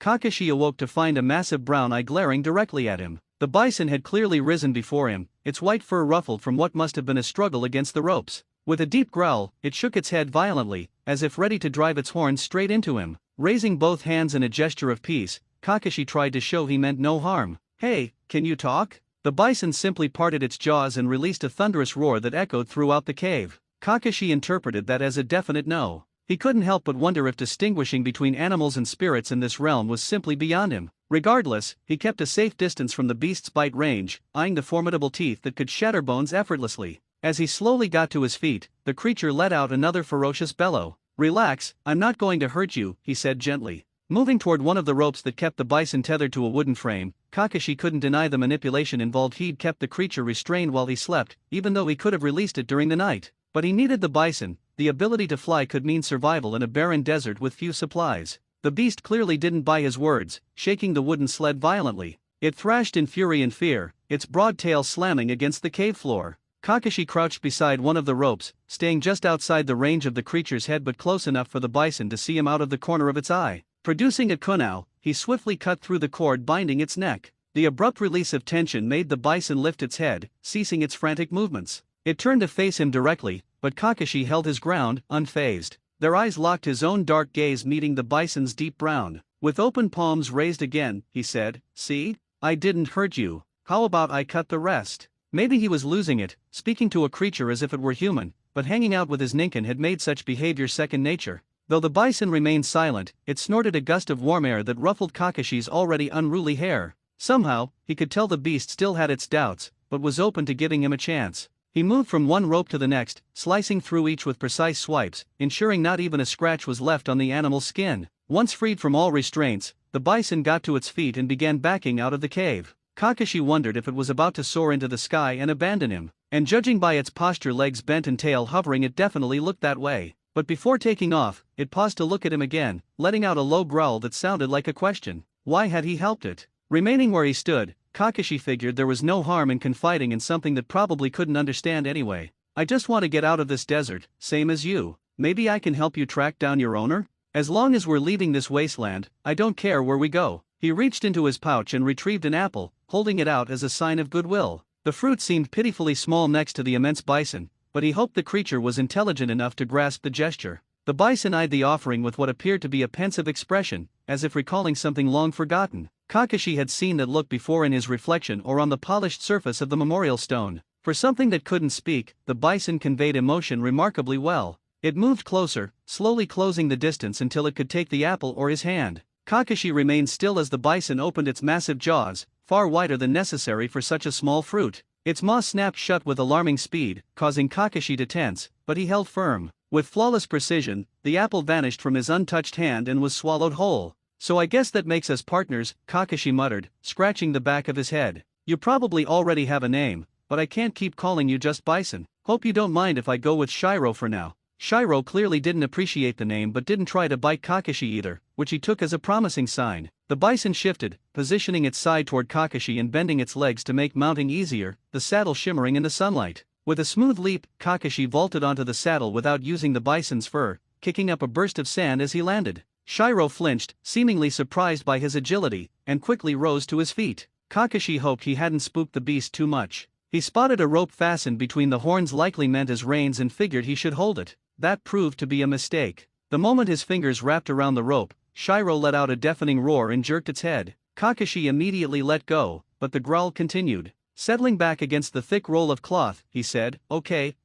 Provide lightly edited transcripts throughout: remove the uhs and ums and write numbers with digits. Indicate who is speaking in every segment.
Speaker 1: Kakashi awoke to find a massive brown eye glaring directly at him. The bison had clearly risen before him, its white fur ruffled from what must have been a struggle against the ropes. With a deep growl, it shook its head violently, as if ready to drive its horns straight into him. Raising both hands in a gesture of peace, Kakashi tried to show he meant no harm. "Hey, can you talk?" The bison simply parted its jaws and released a thunderous roar that echoed throughout the cave. Kakashi interpreted that as a definite no. He couldn't help but wonder if distinguishing between animals and spirits in this realm was simply beyond him. Regardless, he kept a safe distance from the beast's bite range, eyeing the formidable teeth that could shatter bones effortlessly. As he slowly got to his feet, the creature let out another ferocious bellow. "Relax, I'm not going to hurt you," he said gently. Moving toward one of the ropes that kept the bison tethered to a wooden frame, Kakashi couldn't deny the manipulation involved. He'd kept the creature restrained while he slept, even though he could have released it during the night. But he needed the bison. The ability to fly could mean survival in a barren desert with few supplies. The beast clearly didn't buy his words, shaking the wooden sled violently. It thrashed in fury and fear, its broad tail slamming against the cave floor. Kakashi crouched beside one of the ropes, staying just outside the range of the creature's head but close enough for the bison to see him out of the corner of its eye. Producing a kunai, he swiftly cut through the cord binding its neck. The abrupt release of tension made the bison lift its head, ceasing its frantic movements. It turned to face him directly, but Kakashi held his ground, unfazed. Their eyes locked, his own dark gaze meeting the bison's deep brown. With open palms raised again, he said, "See? I didn't hurt you. How about I cut the rest?" Maybe he was losing it, speaking to a creature as if it were human, but hanging out with his ninkin had made such behavior second nature. Though the bison remained silent, it snorted a gust of warm air that ruffled Kakashi's already unruly hair. Somehow, he could tell the beast still had its doubts, but was open to giving him a chance. He moved from one rope to the next, slicing through each with precise swipes, ensuring not even a scratch was left on the animal's skin. Once freed from all restraints, the bison got to its feet and began backing out of the cave. Kakashi wondered if it was about to soar into the sky and abandon him, and judging by its posture, legs bent and tail hovering, it definitely looked that way. But before taking off, it paused to look at him again, letting out a low growl that sounded like a question. Why had he helped it? Remaining where he stood, Kakashi figured there was no harm in confiding in something that probably couldn't understand anyway. "I just want to get out of this desert, same as you. Maybe I can help you track down your owner? As long as we're leaving this wasteland, I don't care where we go." He reached into his pouch and retrieved an apple, holding it out as a sign of goodwill. The fruit seemed pitifully small next to the immense bison, but he hoped the creature was intelligent enough to grasp the gesture. The bison eyed the offering with what appeared to be a pensive expression, as if recalling something long forgotten. Kakashi had seen that look before in his reflection or on the polished surface of the memorial stone. For something that couldn't speak, the bison conveyed emotion remarkably well. It moved closer, slowly closing the distance until it could take the apple or his hand. Kakashi remained still as the bison opened its massive jaws, far wider than necessary for such a small fruit. Its maw snapped shut with alarming speed, causing Kakashi to tense, but he held firm. With flawless precision, the apple vanished from his untouched hand and was swallowed whole. "So I guess that makes us partners," Kakashi muttered, scratching the back of his head. "You probably already have a name, but I can't keep calling you just Bison. Hope you don't mind if I go with Shiro for now." Shiro clearly didn't appreciate the name but didn't try to bite Kakashi either, which he took as a promising sign. The bison shifted, positioning its side toward Kakashi and bending its legs to make mounting easier, the saddle shimmering in the sunlight. With a smooth leap, Kakashi vaulted onto the saddle without using the bison's fur, kicking up a burst of sand as he landed. Shiro flinched, seemingly surprised by his agility, and quickly rose to his feet. Kakashi hoped he hadn't spooked the beast too much. He spotted a rope fastened between the horns, likely meant as reins, and figured he should hold it. That proved to be a mistake. The moment his fingers wrapped around the rope, Shiro let out a deafening roar and jerked its head. Kakashi immediately let go, but the growl continued. Settling back against the thick roll of cloth, he said, okay,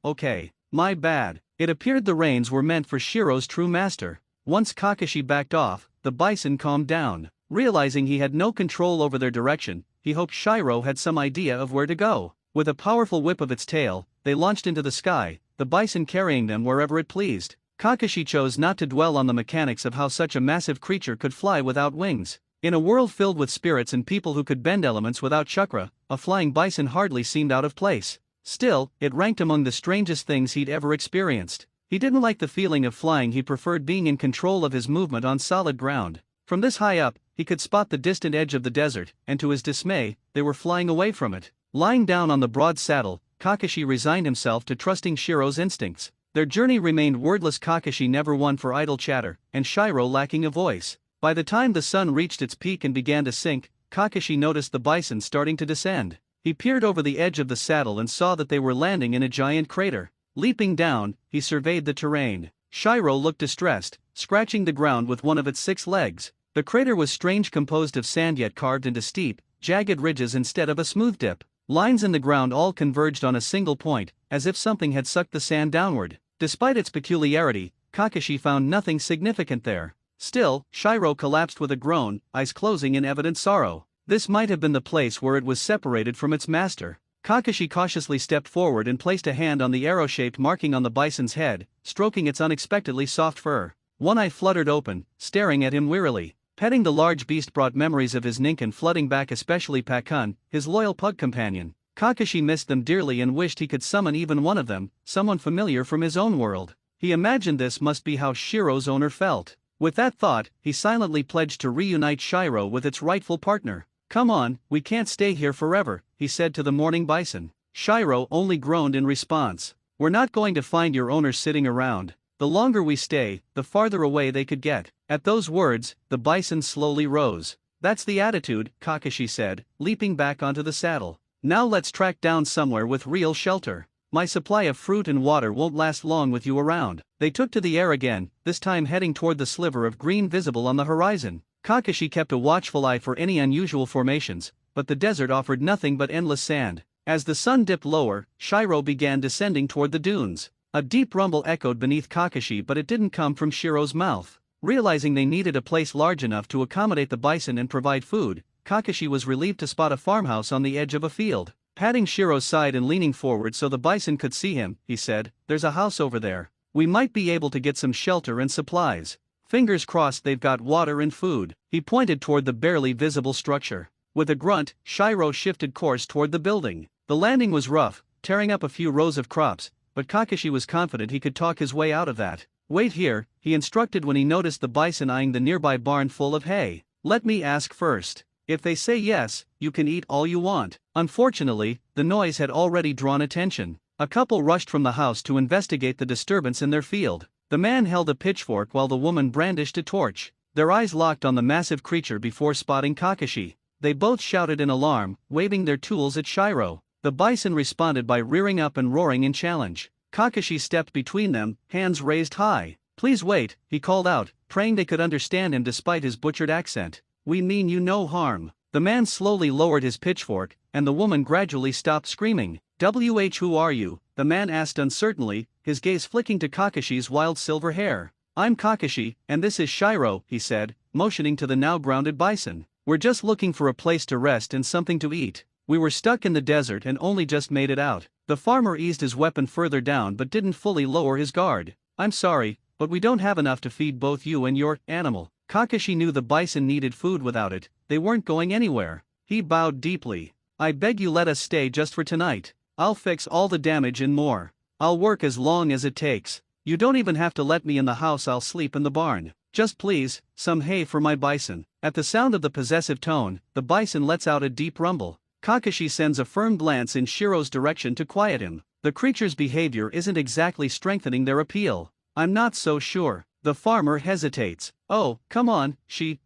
Speaker 1: my bad." It appeared the reins were meant for Shiro's true master. Once Kakashi backed off, the bison calmed down. Realizing he had no control over their direction, he hoped Shiro had some idea of where to go. With a powerful whip of its tail, they launched into the sky, the bison carrying them wherever it pleased. Kakashi chose not to dwell on the mechanics of how such a massive creature could fly without wings. In a world filled with spirits and people who could bend elements without chakra, a flying bison hardly seemed out of place. Still, it ranked among the strangest things he'd ever experienced. He didn't like the feeling of flying, he preferred being in control of his movement on solid ground. From this high up, he could spot the distant edge of the desert, and to his dismay, they were flying away from it. Lying down on the broad saddle, Kakashi resigned himself to trusting Shiro's instincts. Their journey remained wordless, Kakashi never one for idle chatter, and Shiro lacking a voice. By the time the sun reached its peak and began to sink, Kakashi noticed the bison starting to descend. He peered over the edge of the saddle and saw that they were landing in a giant crater. Leaping down, he surveyed the terrain. Shiro looked distressed, scratching the ground with one of its 6 legs. The crater was strange, composed of sand yet carved into steep, jagged ridges instead of a smooth dip. Lines in the ground all converged on a single point, as if something had sucked the sand downward. Despite its peculiarity, Kakashi found nothing significant there. Still, Shiro collapsed with a groan, eyes closing in evident sorrow. This might have been the place where it was separated from its master. Kakashi cautiously stepped forward and placed a hand on the arrow-shaped marking on the bison's head, stroking its unexpectedly soft fur. One eye fluttered open, staring at him wearily. Petting the large beast brought memories of his Ninken flooding back, especially Pakun, his loyal pug companion. Kakashi missed them dearly and wished he could summon even one of them, someone familiar from his own world. He imagined this must be how Shiro's owner felt. With that thought, he silently pledged to reunite Shiro with its rightful partner. "Come on, we can't stay here forever," he said to the mourning bison. Shiro only groaned in response. "We're not going to find your owner sitting around. The longer we stay, the farther away they could get." At those words, the bison slowly rose. "That's the attitude," Kakashi said, leaping back onto the saddle. "Now let's track down somewhere with real shelter. My supply of fruit and water won't last long with you around." They took to the air again, this time heading toward the sliver of green visible on the horizon. Kakashi kept a watchful eye for any unusual formations, but the desert offered nothing but endless sand. As the sun dipped lower, Shiro began descending toward the dunes. A deep rumble echoed beneath Kakashi, but it didn't come from Shiro's mouth. Realizing they needed a place large enough to accommodate the bison and provide food, Kakashi was relieved to spot a farmhouse on the edge of a field. Patting Shiro's side and leaning forward so the bison could see him, he said, "There's a house over there. We might be able to get some shelter and supplies. Fingers crossed they've got water and food." He pointed toward the barely visible structure. With a grunt, Shiro shifted course toward the building. The landing was rough, tearing up a few rows of crops, but Kakashi was confident he could talk his way out of that. "Wait here," he instructed when he noticed the bison eyeing the nearby barn full of hay. "Let me ask first. If they say yes, you can eat all you want." Unfortunately, the noise had already drawn attention. A couple rushed from the house to investigate the disturbance in their field. The man held a pitchfork while the woman brandished a torch. Their eyes locked on the massive creature before spotting Kakashi. They both shouted in alarm, waving their tools at Shiro. The bison responded by rearing up and roaring in challenge. Kakashi stepped between them, hands raised high. "Please wait," he called out, praying they could understand him despite his butchered accent. "We mean you no harm." The man slowly lowered his pitchfork, and the woman gradually stopped screaming. Who are you?" the man asked uncertainly, his gaze flicking to Kakashi's wild silver hair. "I'm Kakashi, and this is Shiro," he said, motioning to the now grounded bison. "We're just looking for a place to rest and something to eat. We were stuck in the desert and only just made it out." The farmer eased his weapon further down but didn't fully lower his guard. "I'm sorry, but we don't have enough to feed both you and your animal." Kakashi knew the bison needed food. Without it, they weren't going anywhere. He bowed deeply. "I beg you, let us stay just for tonight. I'll fix all the damage and more. I'll work as long as it takes. You don't even have to let me in the house, I'll sleep in the barn. Just please, some hay for my bison." At the sound of the possessive tone, the bison lets out a deep rumble. Kakashi sends a firm glance in Shiro's direction to quiet him. The creature's behavior isn't exactly strengthening their appeal. "I'm not so sure." The farmer hesitates. "Oh, come on,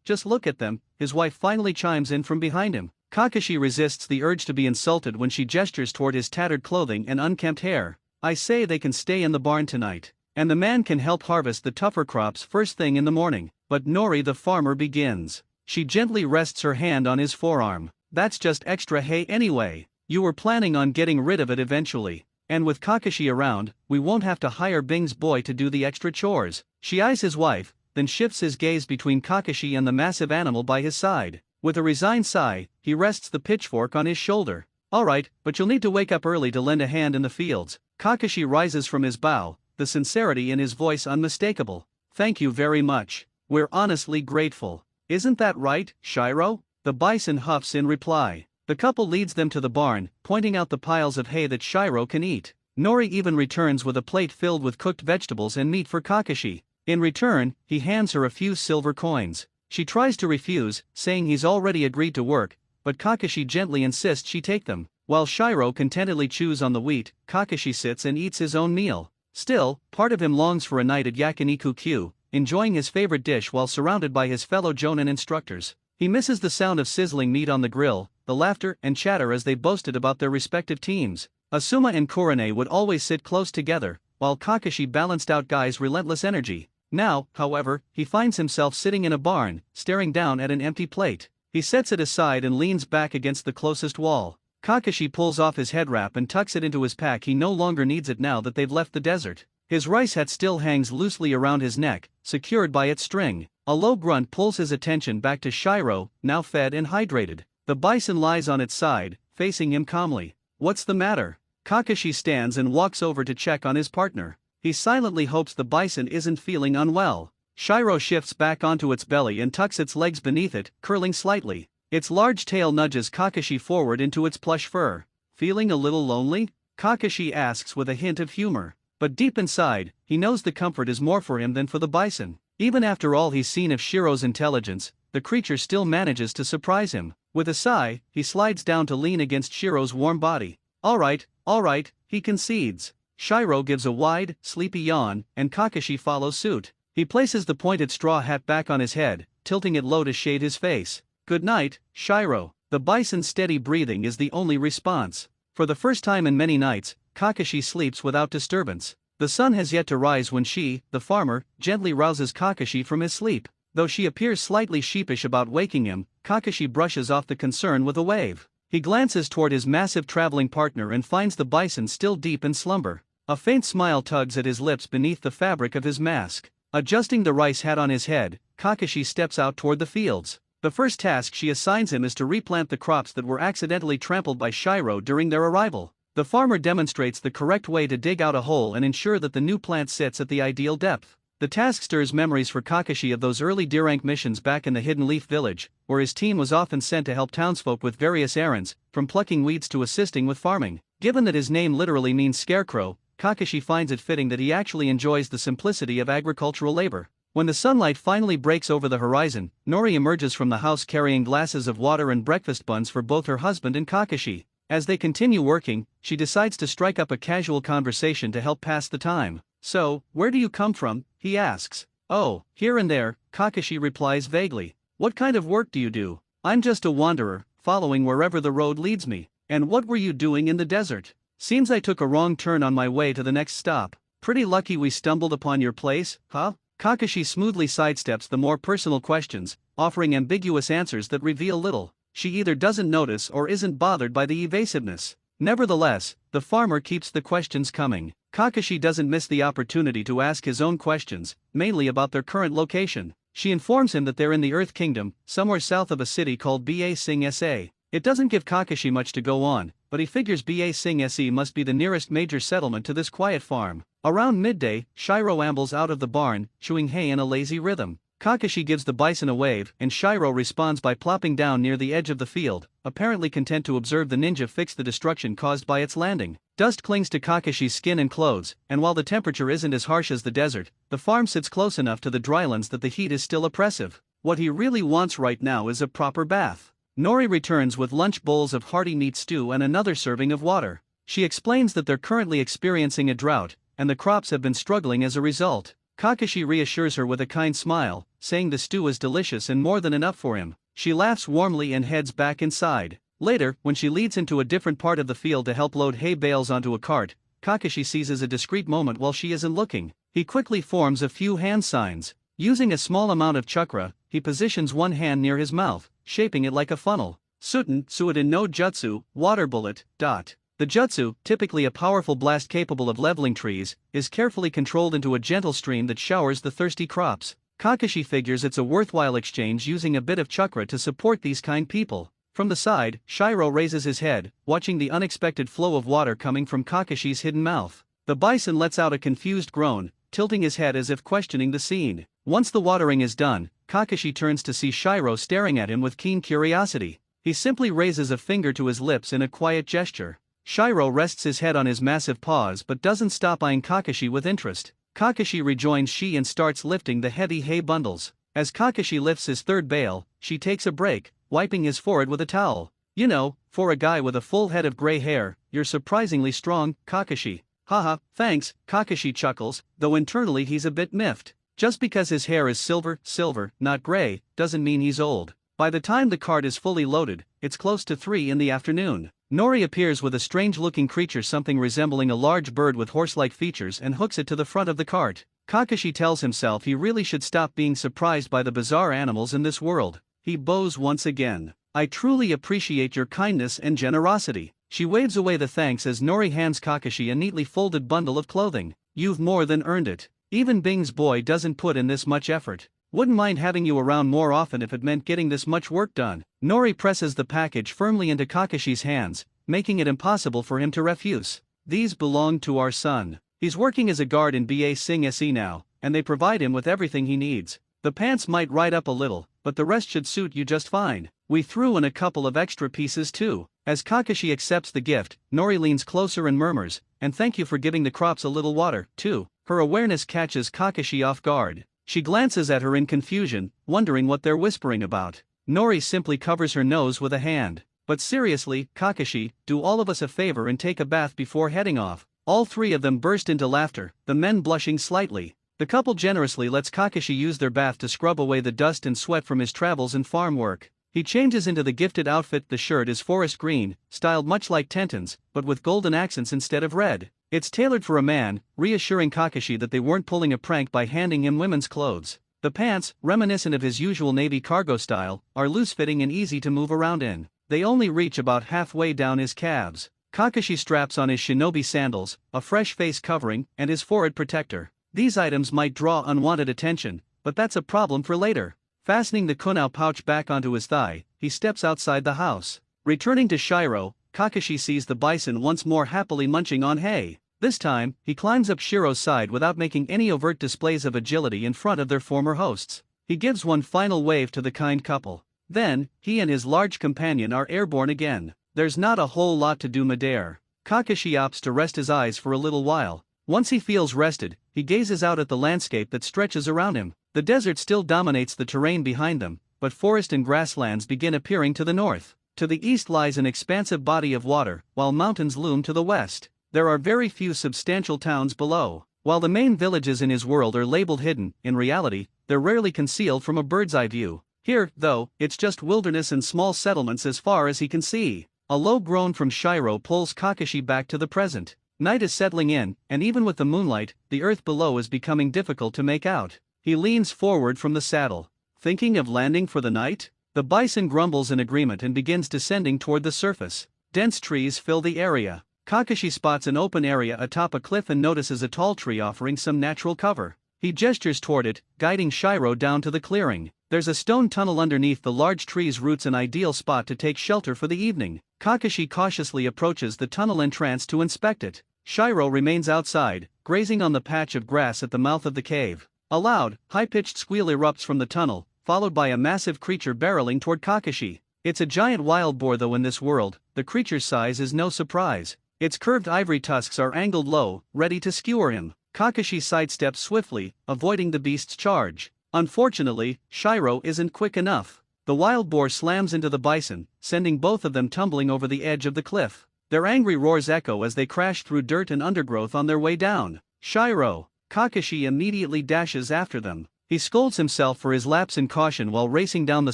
Speaker 1: just look at them," his wife finally chimes in from behind him. Kakashi resists the urge to be insulted when she gestures toward his tattered clothing and unkempt hair. "I say they can stay in the barn tonight, and the man can help harvest the tougher crops first thing in the morning." But Nori the farmer begins. She gently rests her hand on his forearm. "That's just extra hay anyway. You were planning on getting rid of it eventually. And with Kakashi around, we won't have to hire Bing's boy to do the extra chores." She eyes his wife, then shifts his gaze between Kakashi and the massive animal by his side. With a resigned sigh, he rests the pitchfork on his shoulder. "All right, but you'll need to wake up early to lend a hand in the fields." Kakashi rises from his bow, the sincerity in his voice unmistakable. "Thank you very much. We're honestly grateful. Isn't that right, Shiro?" The bison huffs in reply. The couple leads them to the barn, pointing out the piles of hay that Shiro can eat. Nori even returns with a plate filled with cooked vegetables and meat for Kakashi. In return, he hands her a few silver coins. She tries to refuse, saying he's already agreed to work, but Kakashi gently insists she take them. While Shiro contentedly chews on the wheat, Kakashi sits and eats his own meal. Still, part of him longs for a night at Yakiniku-Q, enjoying his favorite dish while surrounded by his fellow Jonin instructors. He misses the sound of sizzling meat on the grill, the laughter and chatter as they boasted about their respective teams. Asuma and Kurane would always sit close together, while Kakashi balanced out Guy's relentless energy. Now, however, he finds himself sitting in a barn, staring down at an empty plate. He sets it aside and leans back against the closest wall. Kakashi pulls off his head wrap and tucks it into his pack. He no longer needs it now that they've left the desert. His rice hat still hangs loosely around his neck, secured by its string. A low grunt pulls his attention back to Shiro, now fed and hydrated. The bison lies on its side, facing him calmly. "What's the matter?" Kakashi stands and walks over to check on his partner. He silently hopes the bison isn't feeling unwell. Shiro shifts back onto its belly and tucks its legs beneath it, curling slightly. Its large tail nudges Kakashi forward into its plush fur. "Feeling a little lonely?" Kakashi asks with a hint of humor. But deep inside, he knows the comfort is more for him than for the bison. Even after all he's seen of Shiro's intelligence, the creature still manages to surprise him. With a sigh, he slides down to lean against Shiro's warm body. All right, he concedes. Shiro gives a wide, sleepy yawn, and Kakashi follows suit. He places the pointed straw hat back on his head, tilting it low to shade his face. "Good night, Shiro." The bison's steady breathing is the only response. For the first time in many nights, Kakashi sleeps without disturbance. The sun has yet to rise when she, the farmer, gently rouses Kakashi from his sleep. Though she appears slightly sheepish about waking him, Kakashi brushes off the concern with a wave. He glances toward his massive traveling partner and finds the bison still deep in slumber. A faint smile tugs at his lips beneath the fabric of his mask. Adjusting the rice hat on his head, Kakashi steps out toward the fields. The first task she assigns him is to replant the crops that were accidentally trampled by Shiro during their arrival. The farmer demonstrates the correct way to dig out a hole and ensure that the new plant sits at the ideal depth. The task stirs memories for Kakashi of those early D-rank missions back in the Hidden Leaf Village, where his team was often sent to help townsfolk with various errands, from plucking weeds to assisting with farming. Given that his name literally means scarecrow, Kakashi finds it fitting that he actually enjoys the simplicity of agricultural labor. When the sunlight finally breaks over the horizon, Nori emerges from the house carrying glasses of water and breakfast buns for both her husband and Kakashi. As they continue working, she decides to strike up a casual conversation to help pass the time. "So, where do you come from?" he asks. "Oh, here and there," Kakashi replies vaguely. "What kind of work do you do?" "I'm just a wanderer, following wherever the road leads me." "And what were you doing in the desert?" "Seems I took a wrong turn on my way to the next stop." "Pretty lucky we stumbled upon your place, huh?" Kakashi smoothly sidesteps the more personal questions, offering ambiguous answers that reveal little. She either doesn't notice or isn't bothered by the evasiveness. Nevertheless, the farmer keeps the questions coming. Kakashi doesn't miss the opportunity to ask his own questions, mainly about their current location. She informs him that they're in the Earth Kingdom, somewhere south of a city called Ba Sing Sa. It doesn't give Kakashi much to go on, but he figures Ba Sing Se must be the nearest major settlement to this quiet farm. Around midday, Shiro ambles out of the barn, chewing hay in a lazy rhythm. Kakashi gives the bison a wave, and Shiro responds by plopping down near the edge of the field, apparently content to observe the ninja fix the destruction caused by its landing. Dust clings to Kakashi's skin and clothes, and while the temperature isn't as harsh as the desert, the farm sits close enough to the drylands that the heat is still oppressive. What he really wants right now is a proper bath. Nori returns with lunch bowls of hearty meat stew and another serving of water. She explains that they're currently experiencing a drought, and the crops have been struggling as a result. Kakashi reassures her with a kind smile, saying the stew is delicious and more than enough for him. She laughs warmly and heads back inside. Later, when she leads him to a different part of the field to help load hay bales onto a cart, Kakashi seizes a discreet moment while she isn't looking. He quickly forms a few hand signs. Using a small amount of chakra, he positions one hand near his mouth, shaping it like a funnel. Suten, Suiden no Jutsu, water bullet, dot. The jutsu, typically a powerful blast capable of leveling trees, is carefully controlled into a gentle stream that showers the thirsty crops. Kakashi figures it's a worthwhile exchange using a bit of chakra to support these kind people. From the side, Shiro raises his head, watching the unexpected flow of water coming from Kakashi's hidden mouth. The bison lets out a confused groan, tilting his head as if questioning the scene. Once the watering is done, Kakashi turns to see Shiro staring at him with keen curiosity. He simply raises a finger to his lips in a quiet gesture. Shiro rests his head on his massive paws but doesn't stop eyeing Kakashi with interest. Kakashi rejoins she and starts lifting the heavy hay bundles. As Kakashi lifts his third bale, she takes a break, wiping his forehead with a towel. "You know, for a guy with a full head of gray hair, you're surprisingly strong, Kakashi." "Haha, thanks," Kakashi chuckles, though internally he's a bit miffed. Just because his hair is silver, not gray, doesn't mean he's old. By the time the cart is fully loaded, it's close to 3 in the afternoon. Nori appears with a strange-looking creature, something resembling a large bird with horse-like features, and hooks it to the front of the cart. Kakashi tells himself he really should stop being surprised by the bizarre animals in this world. He bows once again. I truly appreciate your kindness and generosity. She waves away the thanks as Nori hands Kakashi a neatly folded bundle of clothing. You've more than earned it. Even Bing's boy doesn't put in this much effort. Wouldn't mind having you around more often if it meant getting this much work done. Nori presses the package firmly into Kakashi's hands, making it impossible for him to refuse. These belong to our son. He's working as a guard in BA Sing SE now, and they provide him with everything he needs. The pants might ride up a little, but the rest should suit you just fine. We threw in a couple of extra pieces too. As Kakashi accepts the gift, Nori leans closer and murmurs, and thank you for giving the crops a little water, too. Her awareness catches Kakashi off guard. She glances at her in confusion, wondering what they're whispering about. Nori simply covers her nose with a hand. But seriously, Kakashi, do all of us a favor and take a bath before heading off. All three of them burst into laughter, the men blushing slightly. The couple generously lets Kakashi use their bath to scrub away the dust and sweat from his travels and farm work. He changes into the gifted outfit. The shirt is forest green, styled much like Tenten's, but with golden accents instead of red. It's tailored for a man, reassuring Kakashi that they weren't pulling a prank by handing him women's clothes. The pants, reminiscent of his usual navy cargo style, are loose-fitting and easy to move around in. They only reach about halfway down his calves. Kakashi straps on his shinobi sandals, a fresh face covering, and his forehead protector. These items might draw unwanted attention, but that's a problem for later. Fastening the kunao pouch back onto his thigh, he steps outside the house. Returning to Shiro, Kakashi sees the bison once more happily munching on hay. This time, he climbs up Shiro's side without making any overt displays of agility in front of their former hosts. He gives one final wave to the kind couple. Then, he and his large companion are airborne again. There's not a whole lot to do midair. Kakashi opts to rest his eyes for a little while. Once he feels rested, he gazes out at the landscape that stretches around him. The desert still dominates the terrain behind them, but forest and grasslands begin appearing to the north. To the east lies an expansive body of water, while mountains loom to the west. There are very few substantial towns below. While the main villages in his world are labeled hidden, in reality, they're rarely concealed from a bird's-eye view. Here, though, it's just wilderness and small settlements as far as he can see. A low groan from Shiro pulls Kakashi back to the present. Night is settling in, and even with the moonlight, the earth below is becoming difficult to make out. He leans forward from the saddle. Thinking of landing for the night? The bison grumbles in agreement and begins descending toward the surface. Dense trees fill the area. Kakashi spots an open area atop a cliff and notices a tall tree offering some natural cover. He gestures toward it, guiding Shiro down to the clearing. There's a stone tunnel underneath the large tree's roots, an ideal spot to take shelter for the evening. Kakashi cautiously approaches the tunnel entrance to inspect it. Shiro remains outside, grazing on the patch of grass at the mouth of the cave. A loud, high-pitched squeal erupts from the tunnel, followed by a massive creature barreling toward Kakashi. It's a giant wild boar, though in this world, the creature's size is no surprise. Its curved ivory tusks are angled low, ready to skewer him. Kakashi sidesteps swiftly, avoiding the beast's charge. Unfortunately, Shiro isn't quick enough. The wild boar slams into the bison, sending both of them tumbling over the edge of the cliff. Their angry roars echo as they crash through dirt and undergrowth on their way down. Shiro! Kakashi immediately dashes after them. He scolds himself for his lapse in caution while racing down the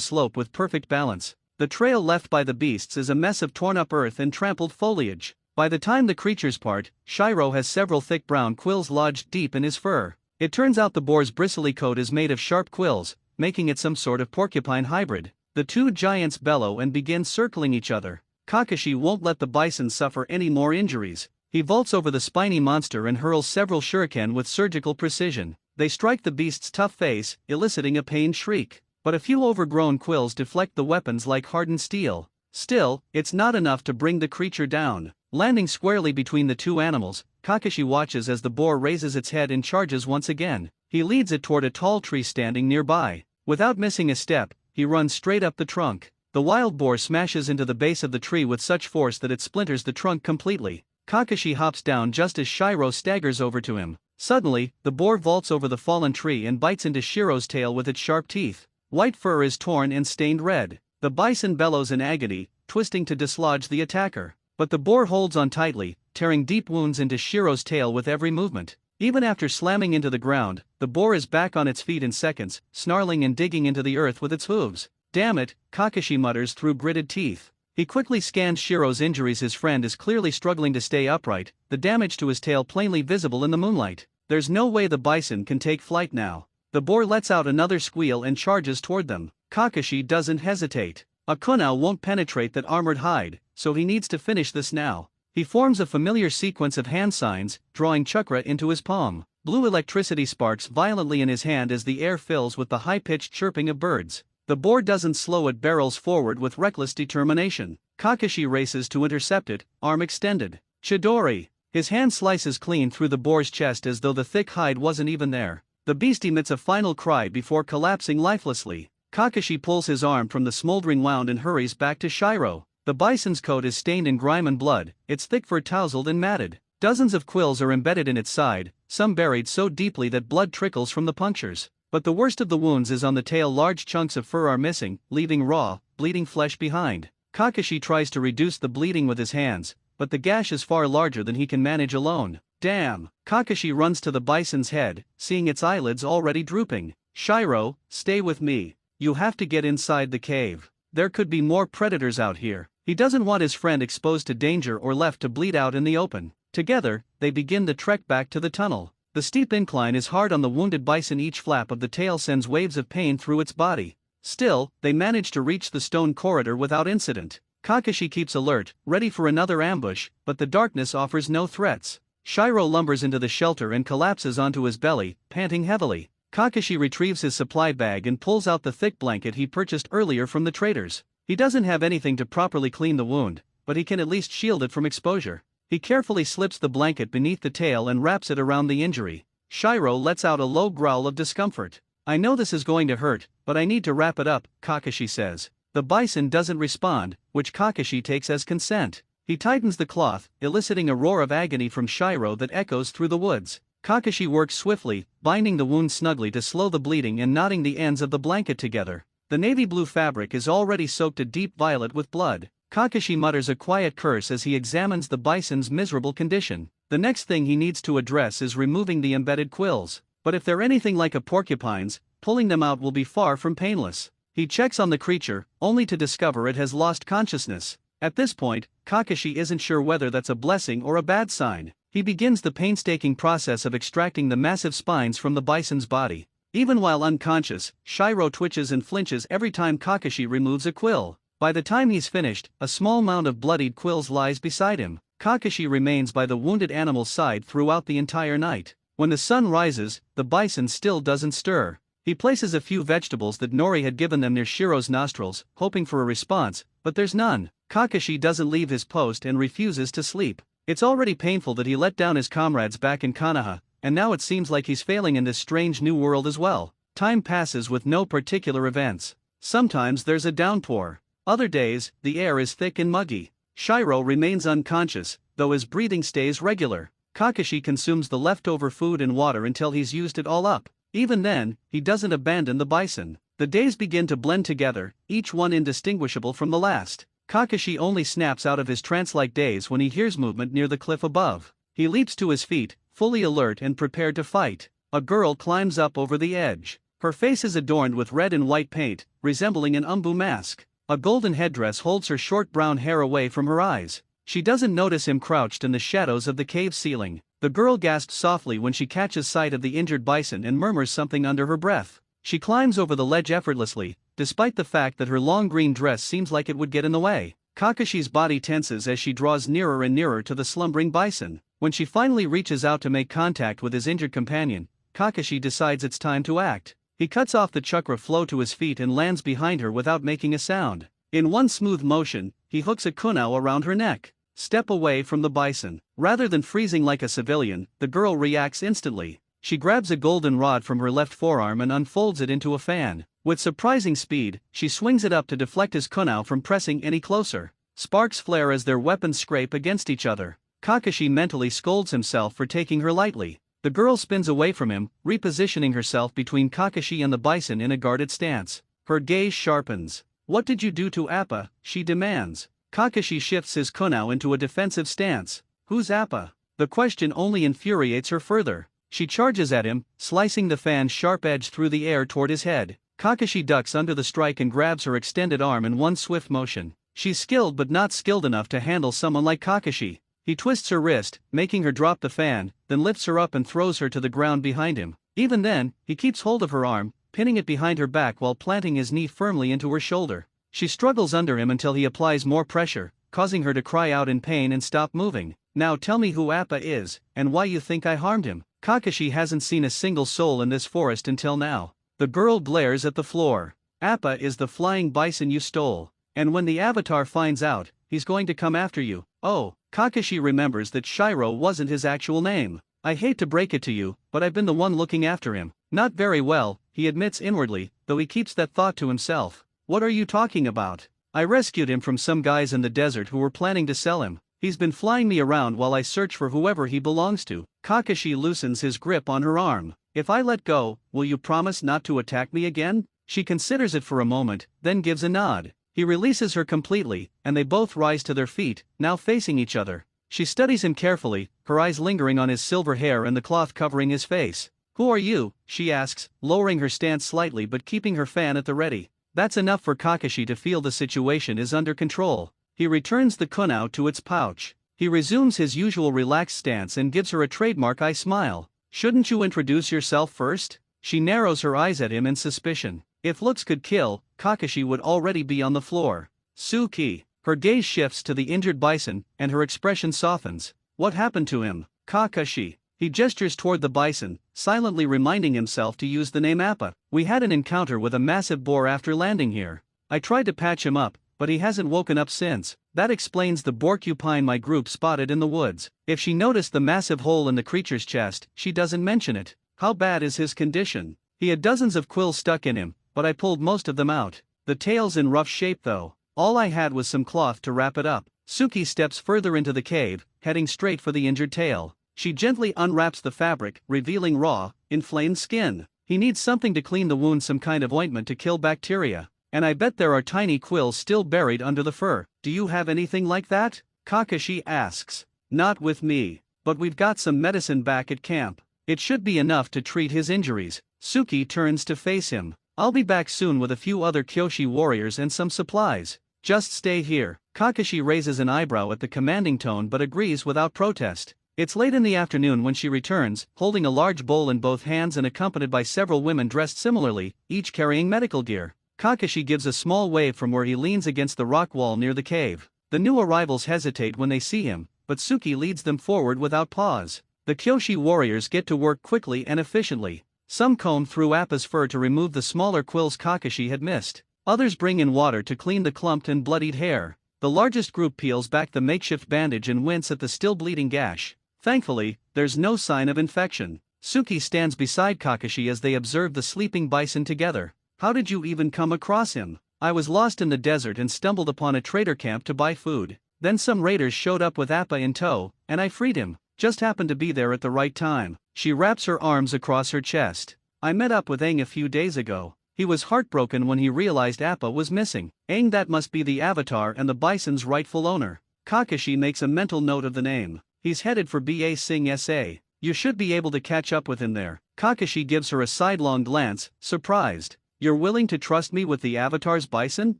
Speaker 1: slope with perfect balance. The trail left by the beasts is a mess of torn-up earth and trampled foliage. By the time the creatures part, Shiro has several thick brown quills lodged deep in his fur. It turns out the boar's bristly coat is made of sharp quills, making it some sort of porcupine hybrid. The two giants bellow and begin circling each other. Kakashi won't let the bison suffer any more injuries. He vaults over the spiny monster and hurls several shuriken with surgical precision. They strike the beast's tough face, eliciting a pained shriek. But a few overgrown quills deflect the weapons like hardened steel. Still, it's not enough to bring the creature down. Landing squarely between the two animals, Kakashi watches as the boar raises its head and charges once again. He leads it toward a tall tree standing nearby. Without missing a step, he runs straight up the trunk. The wild boar smashes into the base of the tree with such force that it splinters the trunk completely. Kakashi hops down just as Shiro staggers over to him. Suddenly, the boar vaults over the fallen tree and bites into Shiro's tail with its sharp teeth. White fur is torn and stained red. The bison bellows in agony, twisting to dislodge the attacker. But the boar holds on tightly, tearing deep wounds into Shiro's tail with every movement. Even after slamming into the ground, the boar is back on its feet in seconds, snarling and digging into the earth with its hooves. Damn it, Kakashi mutters through gritted teeth. He quickly scans Shiro's injuries. His friend is clearly struggling to stay upright, the damage to his tail plainly visible in the moonlight. There's no way the bison can take flight now. The boar lets out another squeal and charges toward them. Kakashi doesn't hesitate. A kunai won't penetrate that armored hide, so he needs to finish this now. He forms a familiar sequence of hand signs, drawing chakra into his palm. Blue electricity sparks violently in his hand as the air fills with the high-pitched chirping of birds. The boar doesn't slow, it barrels forward with reckless determination. Kakashi races to intercept it, arm extended. Chidori! His hand slices clean through the boar's chest as though the thick hide wasn't even there. The beast emits a final cry before collapsing lifelessly. Kakashi pulls his arm from the smoldering wound and hurries back to Shiro. The bison's coat is stained in grime and blood, its thick fur tousled and matted. Dozens of quills are embedded in its side, some buried so deeply that blood trickles from the punctures. But the worst of the wounds is on the tail. Large chunks of fur are missing, leaving raw, bleeding flesh behind. Kakashi tries to reduce the bleeding with his hands, but the gash is far larger than he can manage alone. Damn! Kakashi runs to the bison's head, seeing its eyelids already drooping. Shiro, stay with me. You have to get inside the cave. There could be more predators out here. He doesn't want his friend exposed to danger or left to bleed out in the open. Together, they begin the trek back to the tunnel. The steep incline is hard on the wounded bison. Each flap of the tail sends waves of pain through its body. Still, they manage to reach the stone corridor without incident. Kakashi keeps alert, ready for another ambush, but the darkness offers no threats. Shiro lumbers into the shelter and collapses onto his belly, panting heavily. Kakashi retrieves his supply bag and pulls out the thick blanket he purchased earlier from the traders. He doesn't have anything to properly clean the wound, but he can at least shield it from exposure. He carefully slips the blanket beneath the tail and wraps it around the injury. Shiro lets out a low growl of discomfort. I know this is going to hurt, but I need to wrap it up, Kakashi says. The bison doesn't respond, which Kakashi takes as consent. He tightens the cloth, eliciting a roar of agony from Shiro that echoes through the woods. Kakashi works swiftly, binding the wound snugly to slow the bleeding and knotting the ends of the blanket together. The navy blue fabric is already soaked a deep violet with blood. Kakashi mutters a quiet curse as he examines the bison's miserable condition. The next thing he needs to address is removing the embedded quills. But if they're anything like a porcupine's, pulling them out will be far from painless. He checks on the creature, only to discover it has lost consciousness. At this point, Kakashi isn't sure whether that's a blessing or a bad sign. He begins the painstaking process of extracting the massive spines from the bison's body. Even while unconscious, Shiro twitches and flinches every time Kakashi removes a quill. By the time he's finished, a small mound of bloodied quills lies beside him. Kakashi remains by the wounded animal's side throughout the entire night. When the sun rises, the bison still doesn't stir. He places a few vegetables that Nori had given them near Shiro's nostrils, hoping for a response, but there's none. Kakashi doesn't leave his post and refuses to sleep. It's already painful that he let down his comrades back in Konoha, and now it seems like he's failing in this strange new world as well. Time passes with no particular events. Sometimes there's a downpour. Other days, the air is thick and muggy. Shiro remains unconscious, though his breathing stays regular. Kakashi consumes the leftover food and water until he's used it all up. Even then, he doesn't abandon the bison. The days begin to blend together, each one indistinguishable from the last. Kakashi only snaps out of his trance-like daze when he hears movement near the cliff above. He leaps to his feet, fully alert and prepared to fight. A girl climbs up over the edge. Her face is adorned with red and white paint, resembling an umbu mask. A golden headdress holds her short brown hair away from her eyes. She doesn't notice him crouched in the shadows of the cave ceiling. The girl gasps softly when she catches sight of the injured bison and murmurs something under her breath. She climbs over the ledge effortlessly, despite the fact that her long green dress seems like it would get in the way. Kakashi's body tenses as she draws nearer and nearer to the slumbering bison. When she finally reaches out to make contact with his injured companion, Kakashi decides it's time to act. He cuts off the chakra flow to his feet and lands behind her without making a sound. In one smooth motion, he hooks a kunai around her neck. Step away from the bison. Rather than freezing like a civilian, the girl reacts instantly. She grabs a golden rod from her left forearm and unfolds it into a fan. With surprising speed, she swings it up to deflect his kunai from pressing any closer. Sparks flare as their weapons scrape against each other. Kakashi mentally scolds himself for taking her lightly. The girl spins away from him, repositioning herself between Kakashi and the bison in a guarded stance. Her gaze sharpens. What did you do to Appa? She demands. Kakashi shifts his kunai into a defensive stance. Who's Appa? The question only infuriates her further. She charges at him, slicing the fan's sharp edge through the air toward his head. Kakashi ducks under the strike and grabs her extended arm in one swift motion. She's skilled but not skilled enough to handle someone like Kakashi. He twists her wrist, making her drop the fan, then lifts her up and throws her to the ground behind him. Even then, he keeps hold of her arm, pinning it behind her back while planting his knee firmly into her shoulder. She struggles under him until he applies more pressure, causing her to cry out in pain and stop moving. Now tell me who Appa is, and why you think I harmed him. Kakashi hasn't seen a single soul in this forest until now. The girl glares at the floor. Appa is the flying bison you stole. And when the Avatar finds out, he's going to come after you. Oh, Kakashi remembers that Shiro wasn't his actual name. I hate to break it to you, but I've been the one looking after him. Not very well, he admits inwardly, though he keeps that thought to himself. What are you talking about? I rescued him from some guys in the desert who were planning to sell him. He's been flying me around while I search for whoever he belongs to. Kakashi loosens his grip on her arm. If I let go, will you promise not to attack me again? She considers it for a moment, then gives a nod. He releases her completely, and they both rise to their feet, now facing each other. She studies him carefully, her eyes lingering on his silver hair and the cloth covering his face. Who are you? She asks, lowering her stance slightly but keeping her fan at the ready. That's enough for Kakashi to feel the situation is under control. He returns the kunao to its pouch. He resumes his usual relaxed stance and gives her a trademark eye smile. Shouldn't you introduce yourself first? She narrows her eyes at him in suspicion. If looks could kill, Kakashi would already be on the floor. Suki. Her gaze shifts to the injured bison, and her expression softens. What happened to him? Kakashi. He gestures toward the bison, silently reminding himself to use the name Appa. We had an encounter with a massive boar after landing here. I tried to patch him up, but he hasn't woken up since. That explains the porcupine my group spotted in the woods. If she noticed the massive hole in the creature's chest, she doesn't mention it. How bad is his condition? He had dozens of quills stuck in him, but I pulled most of them out. The tail's in rough shape though. All I had was some cloth to wrap it up. Suki steps further into the cave, heading straight for the injured tail. She gently unwraps the fabric, revealing raw, inflamed skin. He needs something to clean the wound, some kind of ointment to kill bacteria. And I bet there are tiny quills still buried under the fur. Do you have anything like that? Kakashi asks. Not with me, but we've got some medicine back at camp. It should be enough to treat his injuries. Suki turns to face him. I'll be back soon with a few other Kyoshi warriors and some supplies. Just stay here. Kakashi raises an eyebrow at the commanding tone but agrees without protest. It's late in the afternoon when she returns, holding a large bowl in both hands and accompanied by several women dressed similarly, each carrying medical gear. Kakashi gives a small wave from where he leans against the rock wall near the cave. The new arrivals hesitate when they see him, but Suki leads them forward without pause. The Kyoshi warriors get to work quickly and efficiently. Some comb through Appa's fur to remove the smaller quills Kakashi had missed. Others bring in water to clean the clumped and bloodied hair. The largest group peels back the makeshift bandage and wince at the still bleeding gash. Thankfully, there's no sign of infection. Suki stands beside Kakashi as they observe the sleeping bison together. How did you even come across him? I was lost in the desert and stumbled upon a trader camp to buy food. Then some raiders showed up with Appa in tow, and I freed him. Just happened to be there at the right time. She wraps her arms across her chest. I met up with Aang a few days ago. He was heartbroken when he realized Appa was missing. Aang, that must be the Avatar and the bison's rightful owner. Kakashi makes a mental note of the name. He's headed for Ba Sing SA. You should be able to catch up with him there. Kakashi gives her a sidelong glance, surprised. You're willing to trust me with the Avatar's bison?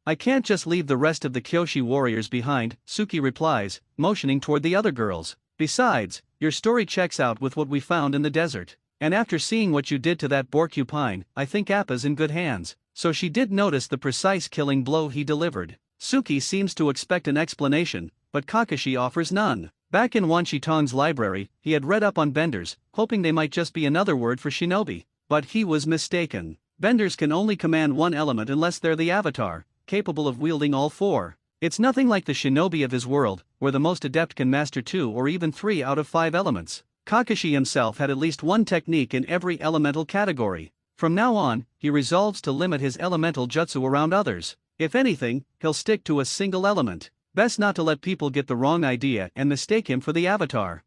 Speaker 1: I can't just leave the rest of the Kyoshi warriors behind, Suki replies, motioning toward the other girls. Besides, your story checks out with what we found in the desert. And after seeing what you did to that porcupine, I think Appa's in good hands. So she did notice the precise killing blow he delivered. Suki seems to expect an explanation, but Kakashi offers none. Back in Wan Shitong's library, he had read up on benders, hoping they might just be another word for shinobi. But he was mistaken. Benders can only command one element unless they're the Avatar, capable of wielding all four. It's nothing like the shinobi of his world, where the most adept can master 2 or even 3 out of 5 elements. Kakashi himself had at least one technique in every elemental category. From now on, he resolves to limit his elemental jutsu around others. If anything, he'll stick to a single element. Best not to let people get the wrong idea and mistake him for the Avatar.